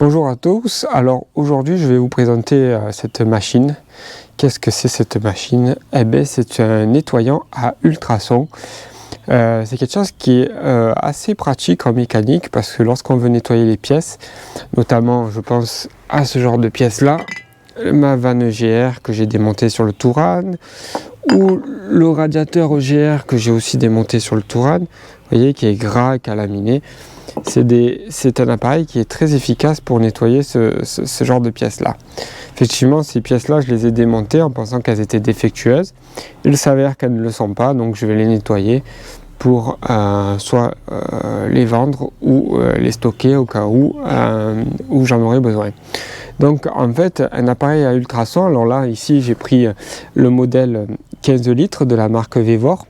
Bonjour à tous, alors aujourd'hui je vais vous présenter cette machine. Qu'est-ce que c'est cette machine? Eh bien c'est un nettoyant à ultrasons. C'est quelque chose qui est assez pratique en mécanique parce que lorsqu'on veut nettoyer les pièces, notamment je pense à ce genre de pièces là, ma vanne EGR que j'ai démontée sur le Touran, ou le radiateur EGR que j'ai aussi démonté sur le Touran, vous voyez, qui est gras, qui a laminé. C'est un appareil qui est très efficace pour nettoyer ce genre de pièces-là. Effectivement, ces pièces-là, je les ai démontées en pensant qu'elles étaient défectueuses. Il s'avère qu'elles ne le sont pas, donc je vais les nettoyer pour soit les vendre ou les stocker au cas où j'en aurai besoin. Donc en fait, un appareil à ultrasons, alors là, ici, j'ai pris le modèle 15 litres de la marque Vevor.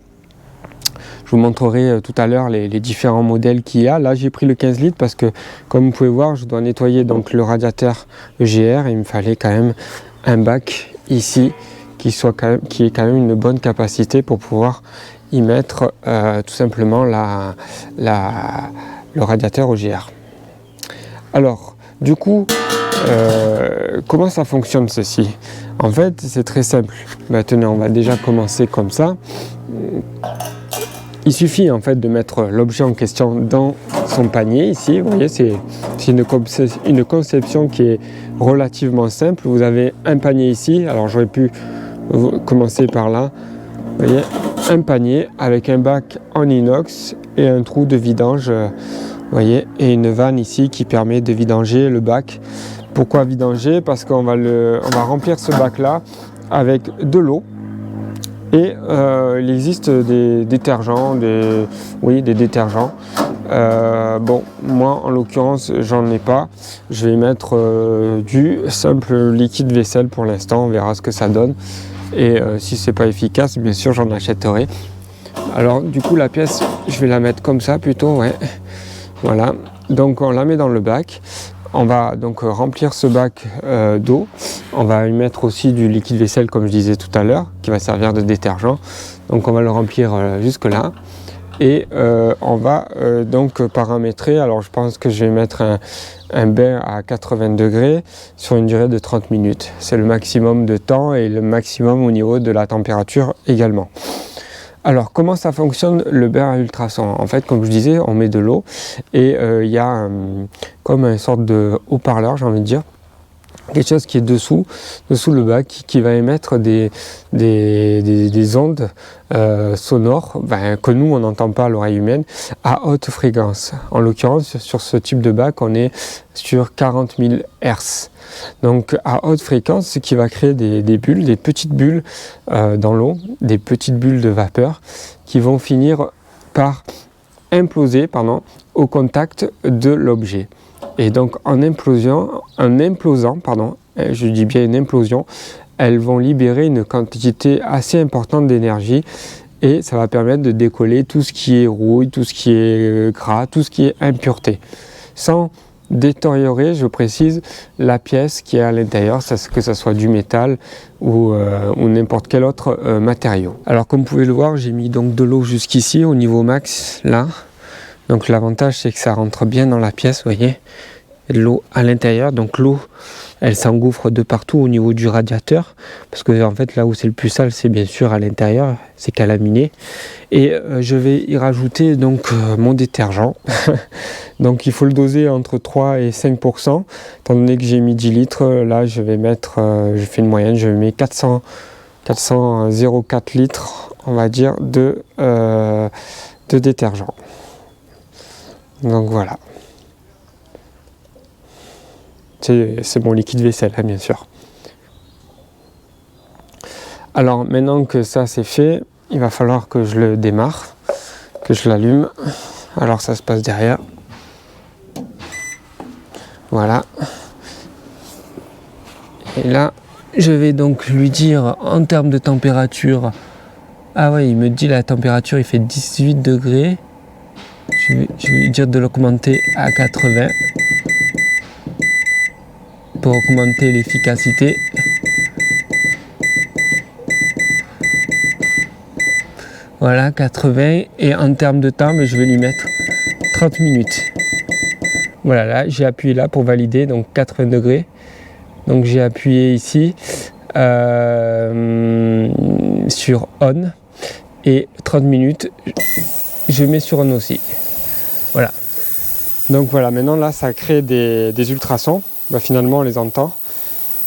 Je vous montrerai tout à l'heure les différents modèles qu'il y a. Là, j'ai pris le 15 litres parce que, comme vous pouvez voir, je dois nettoyer donc le radiateur EGR. Il me fallait quand même un bac ici qui ait quand même une bonne capacité pour pouvoir y mettre tout simplement le radiateur EGR. Alors, du coup, comment ça fonctionne ceci? En fait, c'est très simple. Maintenant, on va déjà commencer comme ça. Il suffit en fait de mettre l'objet en question dans son panier ici. Vous voyez, c'est une conception qui est relativement simple. Vous avez un panier ici. Alors j'aurais pu commencer par là. Vous voyez, un panier avec un bac en inox et un trou de vidange. Vous voyez, et une vanne ici qui permet de vidanger le bac. Pourquoi vidanger? Parce qu'on va remplir ce bac là avec de l'eau. Et il existe des détergents, des détergents. Bon, moi en l'occurrence, j'en ai pas. Je vais mettre du simple liquide vaisselle pour l'instant. On verra ce que ça donne. Et si c'est pas efficace, bien sûr, j'en achèterai. Alors, du coup, la pièce, je vais la mettre comme ça plutôt, ouais. Voilà. Donc, on la met dans le bac. On va donc remplir ce bac d'eau. On va y mettre aussi du liquide vaisselle comme je disais tout à l'heure, qui va servir de détergent. Donc on va le remplir jusque là. Et on va donc paramétrer. Alors je pense que je vais mettre un bain à 80 degrés sur une durée de 30 minutes. C'est le maximum de temps et le maximum au niveau de la température également. Alors, comment ça fonctionne le bain à ultrasons? En fait, comme je disais, on met de l'eau et il y a comme une sorte de haut-parleur, j'ai envie de dire, quelque chose qui est dessous le bac, qui va émettre des ondes sonores que nous, on n'entend pas à l'oreille humaine, à haute fréquence. En l'occurrence, sur ce type de bac, on est sur 40 000 Hz. Donc à haute fréquence, ce qui va créer des bulles, des petites bulles dans l'eau, des petites bulles de vapeur qui vont finir par imploser au contact de l'objet. Et donc en implosant, je dis bien une implosion, elles vont libérer une quantité assez importante d'énergie et ça va permettre de décoller tout ce qui est rouille, tout ce qui est gras, tout ce qui est impureté. Sans détériorer, je précise, la pièce qui est à l'intérieur, que ce soit du métal ou n'importe quel autre matériau. Alors comme vous pouvez le voir, j'ai mis donc de l'eau jusqu'ici au niveau max là. Donc l'avantage c'est que ça rentre bien dans la pièce, vous voyez, il y a de l'eau à l'intérieur, donc l'eau elle s'engouffre de partout au niveau du radiateur, parce que en fait là où c'est le plus sale c'est bien sûr à l'intérieur, c'est qu'à laminer. Et je vais y rajouter donc mon détergent. Donc il faut le doser entre 3 et 5%, étant donné que j'ai mis 10 litres, là je vais mettre, je fais une moyenne, je mets 404 litres, on va dire, de détergent. Donc voilà. C'est mon liquide vaisselle, hein, bien sûr. Alors maintenant que ça c'est fait, il va falloir que je le démarre, que je l'allume. Alors ça se passe derrière. Voilà. Et là, je vais donc lui dire en termes de température. Ah ouais, il me dit la température, il fait 18 degrés. Je vais lui dire de l'augmenter à 80 pour augmenter l'efficacité. Voilà, 80. Et en termes de temps, je vais lui mettre 30 minutes. Voilà, là j'ai appuyé là pour valider, donc 80 degrés. Donc j'ai appuyé ici sur on et 30 minutes je mets sur on aussi. Voilà. Donc voilà, maintenant là ça crée des ultrasons. Bah, finalement on les entend.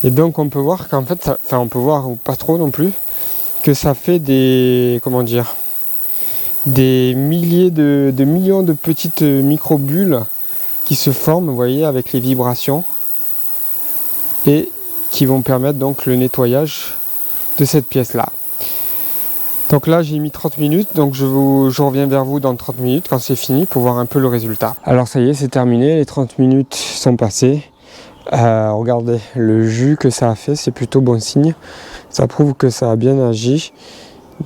Et donc on peut voir qu'en fait, on peut voir, ou pas trop non plus, que ça fait des, comment dire, des milliers de millions de petites micro-bulles qui se forment, vous voyez, avec les vibrations et qui vont permettre donc le nettoyage de cette pièce-là. Donc là j'ai mis 30 minutes, donc je reviens vers vous dans 30 minutes quand c'est fini pour voir un peu le résultat. Alors ça y est, c'est terminé, les 30 minutes sont passées. Regardez le jus que ça a fait, c'est plutôt bon signe. Ça prouve que ça a bien agi.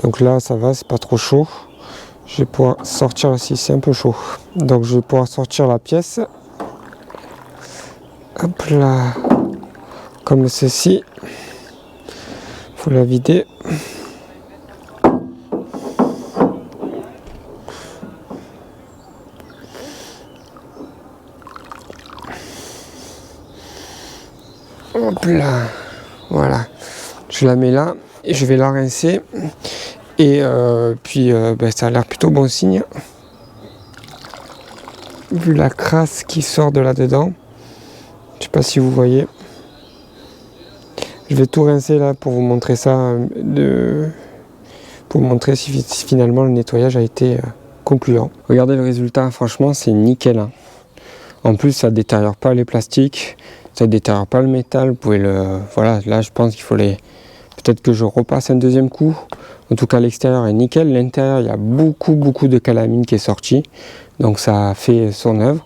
Donc là ça va, c'est pas trop chaud. Je vais pouvoir sortir aussi, c'est un peu chaud. Donc je vais pouvoir sortir la pièce. Hop là, comme ceci. Faut la vider. Hop là, voilà. Je la mets là et je vais la rincer. Et puis ça a l'air plutôt bon signe. Vu la crasse qui sort de là-dedans. Je sais pas si vous voyez. Je vais tout rincer là pour vous montrer ça. Pour vous montrer si finalement le nettoyage a été concluant. Regardez le résultat, franchement c'est nickel. Hein. En plus ça détériore pas les plastiques. Ça détériore pas le métal. Vous pouvez voilà, là je pense qu'il faut peut-être que je repasse un deuxième coup. En tout cas l'extérieur est nickel. L'intérieur il y a beaucoup de calamine qui est sorti. Donc ça a fait son œuvre.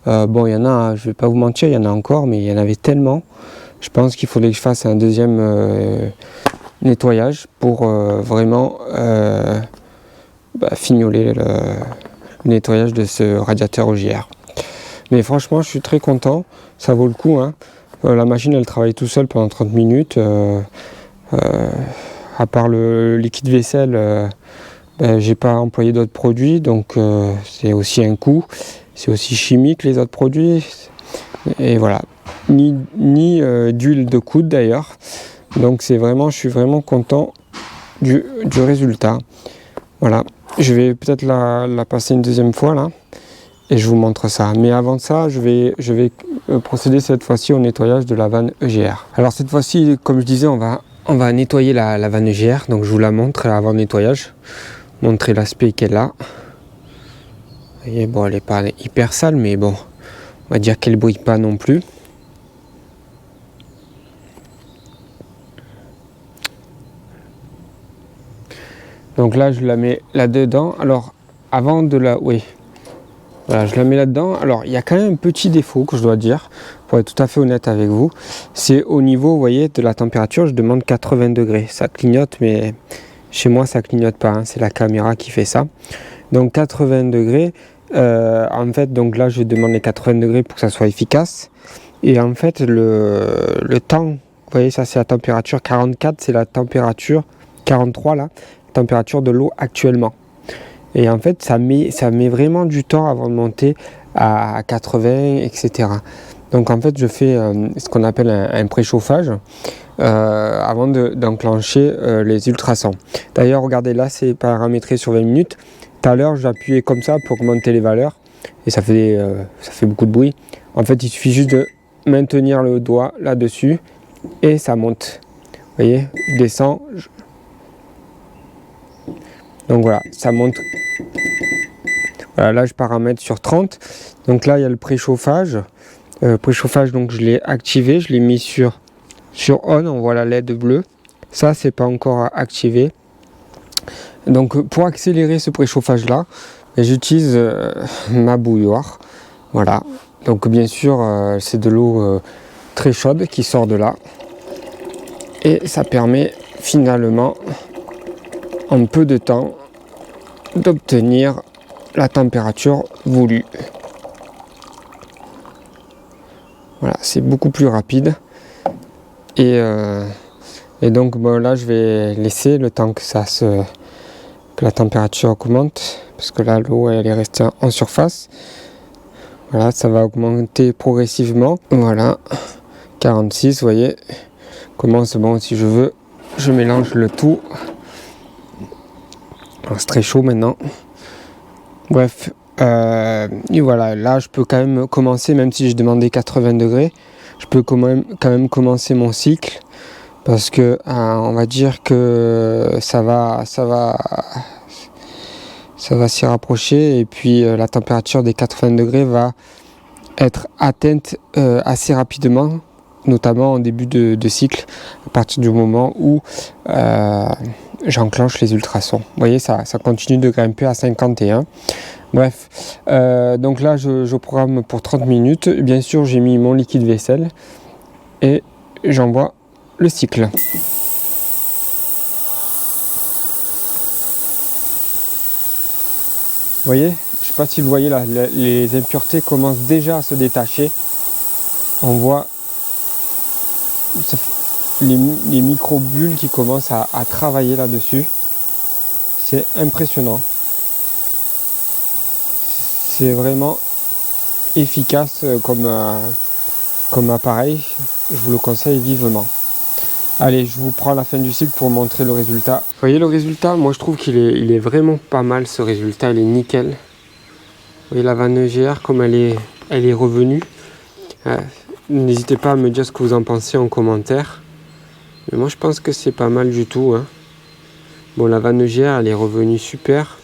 Bon il y en a, je vais pas vous mentir, il y en a encore, mais il y en avait tellement. Je pense qu'il faudrait que je fasse un deuxième nettoyage pour vraiment fignoler le nettoyage de ce radiateur OJR. Mais franchement je suis très content, ça vaut le coup. Hein. La machine elle travaille tout seule pendant 30 minutes. À part le liquide vaisselle, j'ai pas employé d'autres produits, donc c'est aussi un coût. C'est aussi chimique les autres produits. Et voilà, ni d'huile de coude d'ailleurs. Donc je suis vraiment content du résultat. Voilà, je vais peut-être la passer une deuxième fois là. Et je vous montre ça. Mais avant ça, je vais procéder cette fois-ci au nettoyage de la vanne EGR. Alors cette fois-ci, comme je disais, on va nettoyer la vanne EGR. Donc je vous la montre avant le nettoyage. Montrer l'aspect qu'elle a. Vous voyez, bon, elle n'est pas hyper sale, mais bon, on va dire qu'elle ne brille pas non plus. Donc là, je la mets là-dedans. Alors, avant de la... Oui. Voilà, je la mets là-dedans. Alors, il y a quand même un petit défaut que je dois dire, pour être tout à fait honnête avec vous. C'est au niveau, vous voyez, de la température, je demande 80 degrés. Ça clignote, mais chez moi, ça clignote pas. Hein. C'est la caméra qui fait ça. Donc, 80 degrés. En fait, donc là, je demande les 80 degrés pour que ça soit efficace. Et en fait, le temps, vous voyez, ça, c'est la température 44. C'est la température 43, là, température de l'eau actuellement. Et en fait, ça met vraiment du temps avant de monter à 80, etc. Donc en fait, je fais ce qu'on appelle un préchauffage avant d'enclencher les ultrasons. D'ailleurs, regardez là, c'est paramétré sur 20 minutes. Tout à l'heure, j'appuyais comme ça pour augmenter les valeurs et ça fait beaucoup de bruit. En fait, il suffit juste de maintenir le doigt là-dessus et ça monte. Vous voyez, je descends. Donc voilà, ça monte. Voilà, là je paramètre sur 30. Donc là il y a le préchauffage. Préchauffage, donc je l'ai activé, je l'ai mis sur on, on voit la LED bleue. Ça c'est pas encore activé. Donc pour accélérer ce préchauffage là, j'utilise ma bouilloire. Voilà. Donc bien sûr c'est de l'eau très chaude qui sort de là. Et ça permet finalement en peu de temps d'obtenir la température voulue. Voilà, c'est beaucoup plus rapide. Et donc bon, là je vais laisser le temps que la température augmente, parce que là l'eau elle est restée en surface. Voilà, ça va augmenter progressivement. Voilà, 46, vous voyez. Commence, bon, si je veux, je mélange le tout. Alors, c'est très chaud maintenant. Bref, et voilà, là je peux quand même commencer, même si j'ai demandé 80 degrés, je peux quand même commencer mon cycle, parce que on va dire que ça va s'y rapprocher, et puis la température des 80 degrés va être atteinte assez rapidement, notamment en début de cycle, à partir du moment où j'enclenche les ultrasons. Vous voyez, ça continue de grimper à 51. Bref, donc là je programme pour 30 minutes. Bien sûr, j'ai mis mon liquide vaisselle et j'envoie le cycle. Vous voyez, je ne sais pas si vous voyez là, les impuretés commencent déjà à se détacher. On voit les micro-bulles qui commencent à travailler là-dessus. C'est impressionnant. C'est vraiment efficace comme appareil. Je vous le conseille vivement. Allez, je vous prends la fin du cycle pour montrer le résultat. Vous voyez le résultat? Moi je trouve qu'il est vraiment pas mal, ce résultat, il est nickel. Vous voyez la vanne EGR comme elle est revenue. N'hésitez pas à me dire ce que vous en pensez en commentaire. Mais moi je pense que c'est pas mal du tout. Hein. Bon, la vanne EGR elle est revenue super.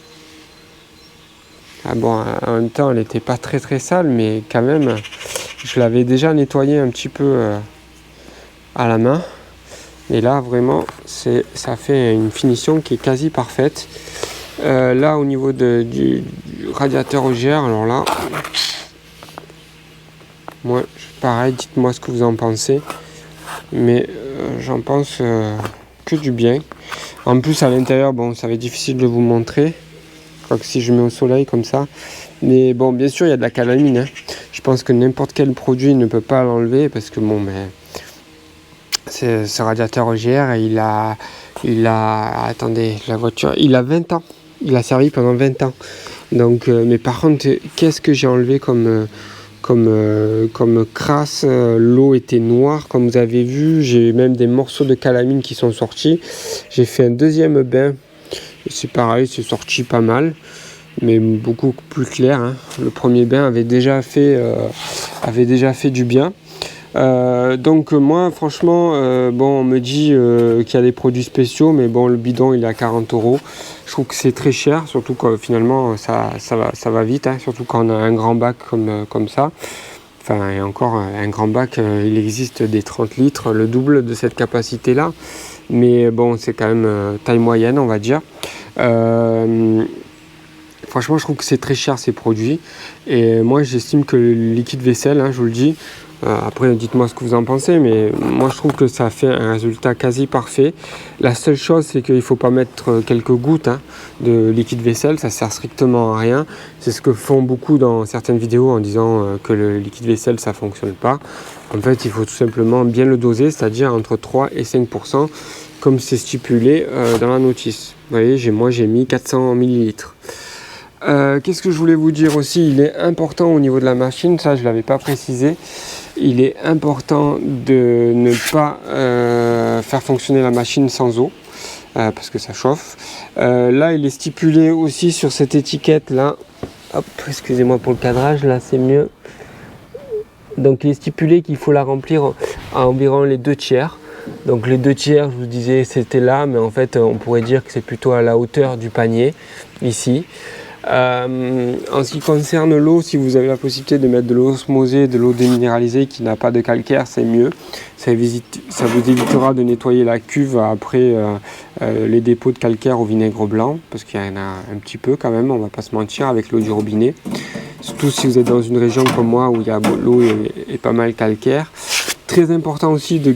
Ah bon, en même temps elle n'était pas très sale, mais quand même je l'avais déjà nettoyée un petit peu à la main. Et là vraiment ça fait une finition qui est quasi parfaite. Là au niveau du radiateur EGR, alors là moi pareil, dites-moi ce que vous en pensez, mais j'en pense que du bien. En plus à l'intérieur, bon, ça va être difficile de vous montrer, quoique si je mets au soleil comme ça, mais bon, bien sûr il y a de la calamine, hein. Je pense que n'importe quel produit ne peut pas l'enlever, parce que bon, mais ce radiateur EGR, attendez, la voiture, il a 20 ans, il a servi pendant 20 ans, donc mais par contre, qu'est-ce que j'ai enlevé comme crasse, l'eau était noire comme vous avez vu, j'ai même des morceaux de calamine qui sont sortis. J'ai fait un deuxième bain, c'est pareil, c'est sorti pas mal, mais beaucoup plus clair, hein. Le premier bain avait déjà fait du bien. Donc moi franchement bon, on me dit qu'il y a des produits spéciaux, mais bon, le bidon il est à 40 €. Je trouve que c'est très cher, surtout que finalement ça va vite, hein, surtout quand on a un grand bac comme ça. Enfin, et encore un grand bac, il existe des 30 litres, le double de cette capacité là, mais bon, c'est quand même taille moyenne, on va dire. Franchement je trouve que c'est très cher ces produits, et moi j'estime que le liquide vaisselle, hein, je vous le dis, après dites-moi ce que vous en pensez, mais moi je trouve que ça fait un résultat quasi parfait. La seule chose, c'est qu'il ne faut pas mettre quelques gouttes, hein, de liquide vaisselle, ça sert strictement à rien. C'est ce que font beaucoup dans certaines vidéos en disant que le liquide vaisselle ça fonctionne pas. En fait il faut tout simplement bien le doser, c'est-à-dire entre 3 et 5%, comme c'est stipulé dans la notice. Vous voyez, moi j'ai mis 400 ml. Qu'est-ce que je voulais vous dire aussi, il est important au niveau de la machine, ça je ne l'avais pas précisé, il est important de ne pas faire fonctionner la machine sans eau, parce que ça chauffe. Là il est stipulé aussi sur cette étiquette là, hop, excusez-moi pour le cadrage, là c'est mieux. Donc il est stipulé qu'il faut la remplir à environ les 2/3. Donc les 2/3, je vous disais c'était là, mais en fait on pourrait dire que c'est plutôt à la hauteur du panier, ici. En ce qui concerne l'eau, si vous avez la possibilité de mettre de l'eau osmosée, de l'eau déminéralisée qui n'a pas de calcaire, c'est mieux. Ça vous évitera de nettoyer la cuve après les dépôts de calcaire au vinaigre blanc, parce qu'il y en a un petit peu quand même, on va pas se mentir, avec l'eau du robinet. Surtout si vous êtes dans une région comme moi où l'eau est pas mal calcaire. Très important aussi de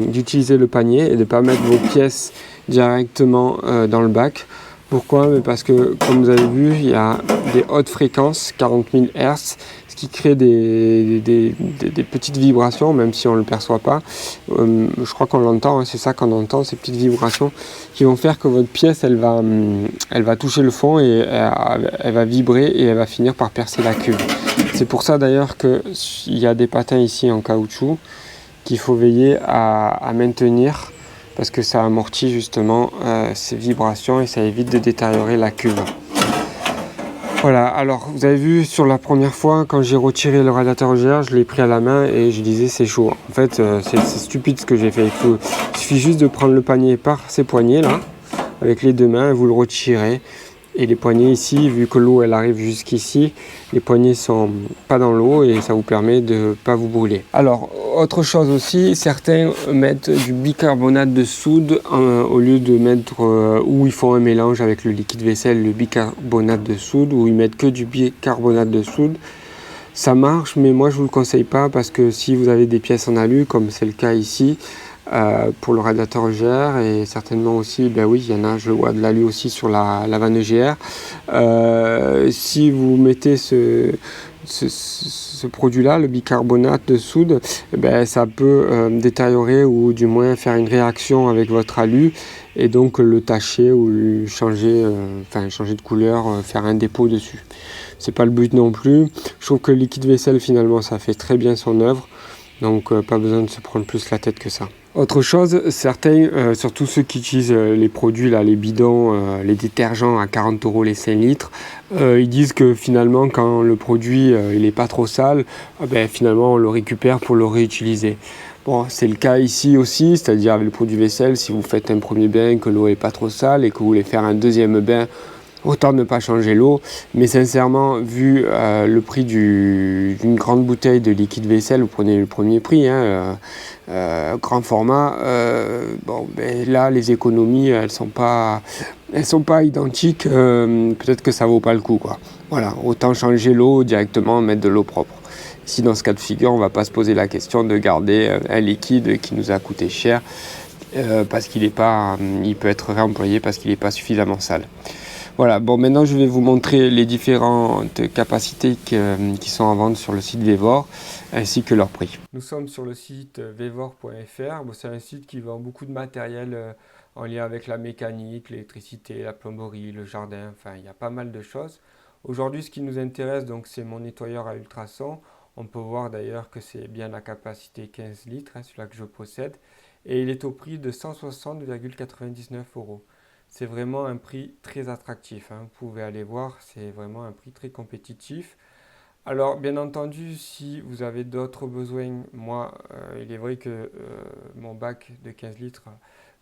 d'utiliser le panier et de ne pas mettre vos pièces directement dans le bac. Pourquoi? Parce que, comme vous avez vu, il y a des hautes fréquences, 40 000 Hz, ce qui crée des petites vibrations, même si on ne le perçoit pas. Je crois qu'on l'entend, hein, c'est ça qu'on entend, ces petites vibrations qui vont faire que votre pièce, elle va toucher le fond et elle va vibrer et elle va finir par percer la cuve. C'est pour ça d'ailleurs qu'il y a des patins ici en caoutchouc qu'il faut veiller à maintenir parce que ça amortit justement ces vibrations et ça évite de détériorer la cuve. Voilà, alors vous avez vu sur la première fois quand j'ai retiré le radiateur GR, je l'ai pris à la main et je disais c'est chaud. En fait c'est stupide ce que j'ai fait. Il suffit juste de prendre le panier par ses poignets là, avec les deux mains, et vous le retirez. Et les poignées ici, vu que l'eau elle arrive jusqu'ici, les poignées sont pas dans l'eau et ça vous permet de ne pas vous brûler. Alors, autre chose aussi, certains mettent du bicarbonate de soude au lieu de mettre, ou ils font un mélange avec le liquide vaisselle, le bicarbonate de soude, ou ils mettent que du bicarbonate de soude. Ça marche, mais moi je vous le conseille pas parce que si vous avez des pièces en alu, comme c'est le cas ici, pour le radiateur GR et certainement aussi, ben oui, il y en a, je vois de l'alu aussi sur la vanne GR. Si vous mettez ce produit-là, le bicarbonate de soude, ben, ça peut détériorer ou du moins faire une réaction avec votre alu et donc le tacher ou changer, changer de couleur, faire un dépôt dessus. C'est pas le but non plus. Je trouve que le liquide vaisselle finalement ça fait très bien son œuvre. Donc pas besoin de se prendre plus la tête que ça. Autre chose, certains, surtout ceux qui utilisent les produits, là, les bidons, les détergents à 40 € les 5 litres, ils disent que finalement quand le produit il n'est pas trop sale, ben, finalement on le récupère pour le réutiliser. Bon, c'est le cas ici aussi, c'est-à-dire avec le produit vaisselle, si vous faites un premier bain, que l'eau n'est pas trop sale et que vous voulez faire un deuxième bain, autant ne pas changer l'eau, mais sincèrement, vu le prix d'une grande bouteille de liquide vaisselle, vous prenez le premier prix, grand format, bon, ben là les économies elles sont pas identiques, peut-être que ça vaut pas le coup, quoi. Voilà, autant changer l'eau directement, mettre de l'eau propre. Si dans ce cas de figure, on va pas se poser la question de garder un liquide qui nous a coûté cher parce qu'il il peut être réemployé parce qu'il n'est pas suffisamment sale. Voilà, bon maintenant je vais vous montrer les différentes capacités qui sont en vente sur le site Vevor ainsi que leur prix. Nous sommes sur le site vevor.fr, c'est un site qui vend beaucoup de matériel en lien avec la mécanique, l'électricité, la plomberie, le jardin, enfin il y a pas mal de choses. Aujourd'hui ce qui nous intéresse donc c'est mon nettoyeur à ultrasons. On peut voir d'ailleurs que c'est bien la capacité 15 litres, celui-là que je possède, et il est au prix de 160,99 €. C'est vraiment un prix très attractif, vous pouvez aller voir, c'est vraiment un prix très compétitif. Alors bien entendu, si vous avez d'autres besoins, moi il est vrai que mon bac de 15 litres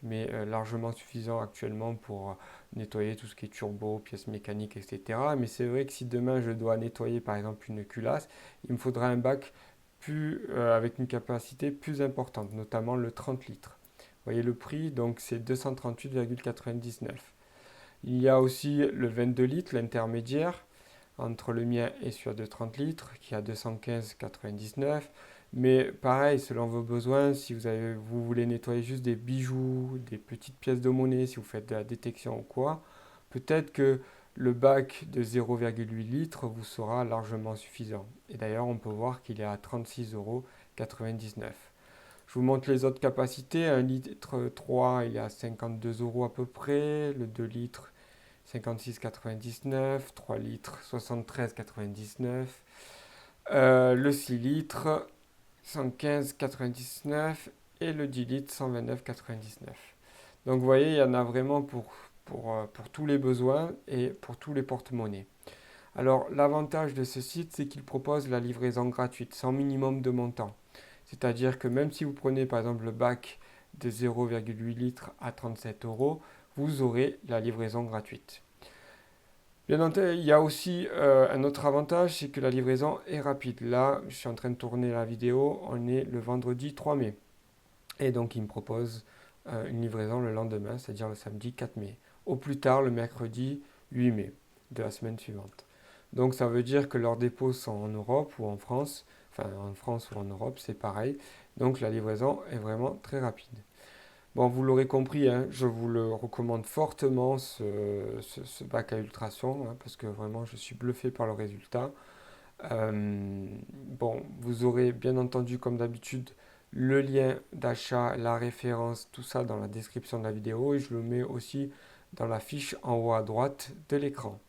m'est largement suffisant actuellement pour nettoyer tout ce qui est turbo, pièces mécaniques, etc. Mais c'est vrai que si demain je dois nettoyer par exemple une culasse, il me faudra un bac avec une capacité plus importante, notamment le 30 litres. Vous voyez le prix, donc c'est 238,99 €. Il y a aussi le 22 litres, l'intermédiaire, entre le mien et celui de 30 litres, qui a 215,99 €. Mais pareil, selon vos besoins, si vous voulez nettoyer juste des bijoux, des petites pièces de monnaie, si vous faites de la détection ou quoi, peut-être que le bac de 0,8 litres vous sera largement suffisant. Et d'ailleurs, on peut voir qu'il est à 36,99 €. Je vous montre les autres capacités. 1 litre 3, il est à 52 € à peu près. Le 2 litres, 56,99. 3 litres, 73,99. Le 6 litres, 115,99. Et le 10 litres, 129,99. Donc vous voyez, il y en a vraiment pour tous les besoins et pour tous les porte-monnaies. Alors l'avantage de ce site, c'est qu'il propose la livraison gratuite, sans minimum de montant. C'est-à-dire que même si vous prenez par exemple le bac de 0,8 litres à 37 €, vous aurez la livraison gratuite. Bien entendu, il y a aussi un autre avantage, c'est que la livraison est rapide. Là, je suis en train de tourner la vidéo, on est le vendredi 3 mai. Et donc, il me propose une livraison le lendemain, c'est-à-dire le samedi 4 mai. Au plus tard, le mercredi 8 mai de la semaine suivante. Donc, ça veut dire que leurs dépôts sont en Europe ou en France. Enfin, en France ou en Europe, c'est pareil. Donc, la livraison est vraiment très rapide. Bon, vous l'aurez compris, je vous le recommande fortement, ce bac à ultrasons, parce que vraiment, je suis bluffé par le résultat. Bon, vous aurez bien entendu, comme d'habitude, le lien d'achat, la référence, tout ça dans la description de la vidéo et je le mets aussi dans la fiche en haut à droite de l'écran.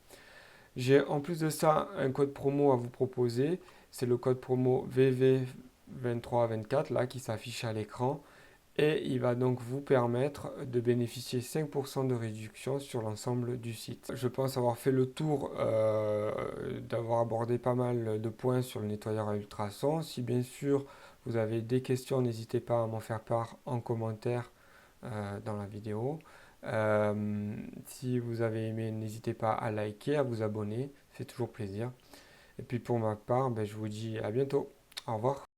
J'ai en plus de ça un code promo à vous proposer. C'est le code promo VV2324 là qui s'affiche à l'écran. Et il va donc vous permettre de bénéficier 5% de réduction sur l'ensemble du site. Je pense avoir fait le tour, d'avoir abordé pas mal de points sur le nettoyeur à ultrasons. Si bien sûr vous avez des questions, n'hésitez pas à m'en faire part en commentaire dans la vidéo. Si vous avez aimé, n'hésitez pas à liker, à vous abonner, c'est toujours plaisir. Et puis pour ma part, ben, je vous dis à bientôt. Au revoir.